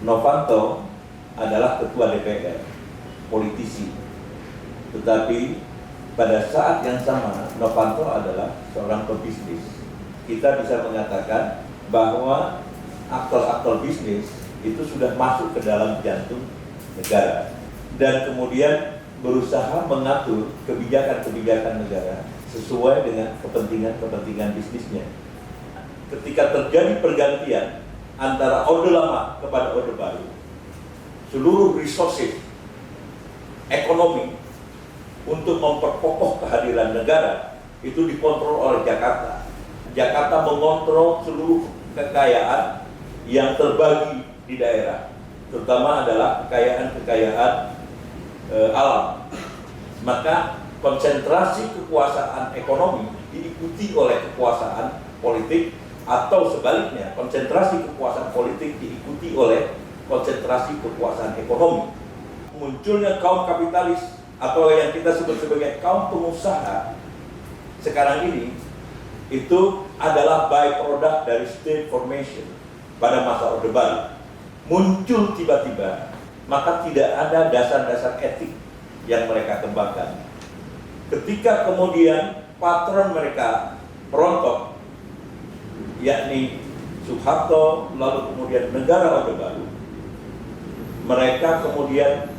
Novanto adalah ketua DPR, politisi. Tetapi pada saat yang sama, Novanto adalah seorang pebisnis. Kita bisa mengatakan bahwa aktor-aktor bisnis itu sudah masuk ke dalam jantung negara dan kemudian berusaha mengatur kebijakan-kebijakan negara sesuai dengan kepentingan-kepentingan bisnisnya. Ketika terjadi pergantian antara Orde Lama kepada Orde Baru, seluruh resources ekonomi untuk memperkokoh kehadiran negara itu dikontrol oleh Jakarta. Jakarta mengontrol seluruh kekayaan yang terbagi di daerah, terutama adalah kekayaan-kekayaan alam. Maka konsentrasi kekuasaan ekonomi diikuti oleh kekuasaan politik, atau sebaliknya konsentrasi kekuasaan politik diikuti oleh konsentrasi kekuasaan ekonomi. Munculnya kaum kapitalis atau yang kita sebut sebagai kaum pengusaha sekarang ini itu adalah byproduct dari state formation pada masa Orde Baru. Muncul tiba-tiba, maka tidak ada dasar-dasar etik yang mereka kembangkan. Ketika kemudian patron mereka merontok, yakni Soeharto, lalu kemudian negara Orde Baru, mereka kemudian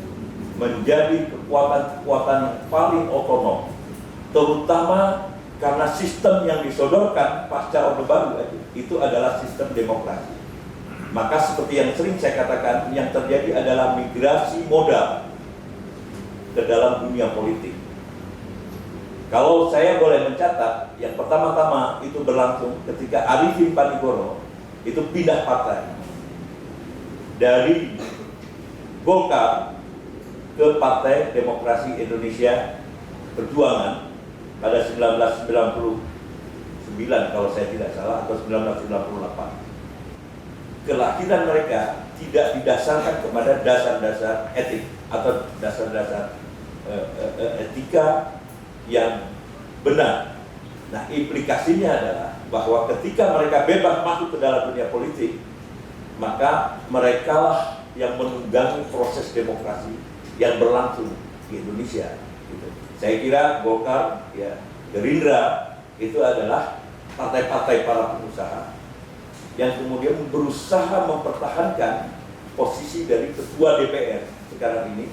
menjadi kekuatan-kekuatan yang paling otonom, terutama karena sistem yang disodorkan pasca Orde Baru itu adalah sistem demokrasi. Maka seperti yang sering saya katakan, yang terjadi adalah migrasi modal ke dalam dunia politik. Kalau saya boleh mencatat, yang pertama-tama itu berlangsung ketika Arifin Panigoro itu pindah partai dari Golkar ke Partai Demokrasi Indonesia Perjuangan pada 1999 kalau saya tidak salah, atau 1998. Kelahiran mereka tidak didasarkan kepada dasar-dasar etik atau dasar-dasar etika yang benar. Nah, implikasinya adalah bahwa ketika mereka bebas masuk ke dalam dunia politik, maka merekalah yang menunggangi proses demokrasi yang berlangsung di Indonesia. Gitu. Saya kira Golkar, ya, Gerindra itu adalah partai-partai para pengusaha yang kemudian berusaha mempertahankan posisi dari ketua DPR sekarang ini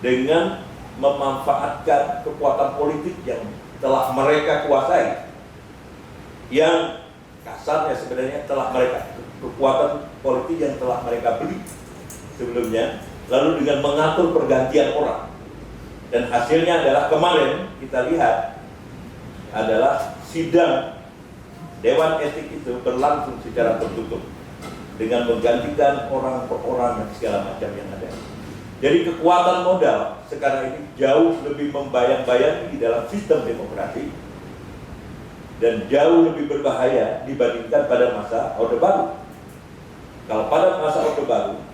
dengan memanfaatkan kekuatan politik yang telah mereka kuasai, yang kasarnya sebenarnya telah mereka, kekuatan politik yang telah mereka beli sebelumnya, lalu dengan mengatur pergantian orang. Dan hasilnya adalah kemarin kita lihat adalah sidang Dewan Etik itu berlangsung secara tertutup dengan menggantikan orang per orang dan segala macam yang ada. Jadi kekuatan modal sekarang ini jauh lebih membayang-bayangi di dalam sistem demokrasi dan jauh lebih berbahaya dibandingkan pada masa Orde Baru. Kalau pada masa Orde Baru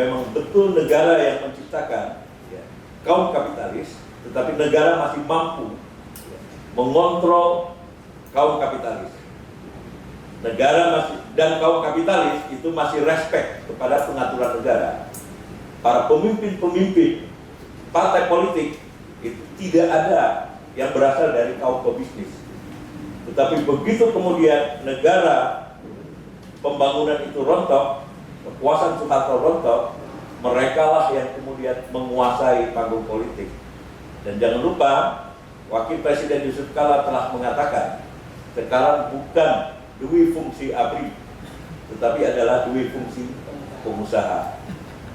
memang betul negara yang menciptakan, ya, kaum kapitalis, tetapi negara masih mampu, ya, mengontrol kaum kapitalis. Negara masih, dan kaum kapitalis itu masih respect kepada pengaturan negara. Para pemimpin-pemimpin partai politik itu tidak ada yang berasal dari kaum pebisnis. Tetapi begitu kemudian negara pembangunan itu rontok, kekuasaan Soeharto rontok, mereka lah yang kemudian menguasai panggung politik. Dan jangan lupa, Wakil Presiden Yusuf Kala telah mengatakan, sekarang bukan dui fungsi ABRI, tetapi adalah dui fungsi pengusaha.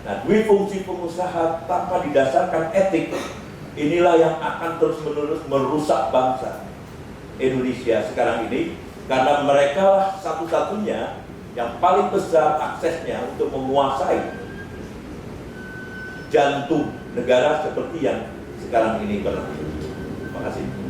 Nah, dui fungsi pengusaha tanpa didasarkan etik, inilah yang akan terus-menerus merusak bangsa Indonesia sekarang ini, karena mereka lah satu-satunya yang paling besar aksesnya untuk menguasai jantung negara seperti yang sekarang ini berlangsung. Terima kasih.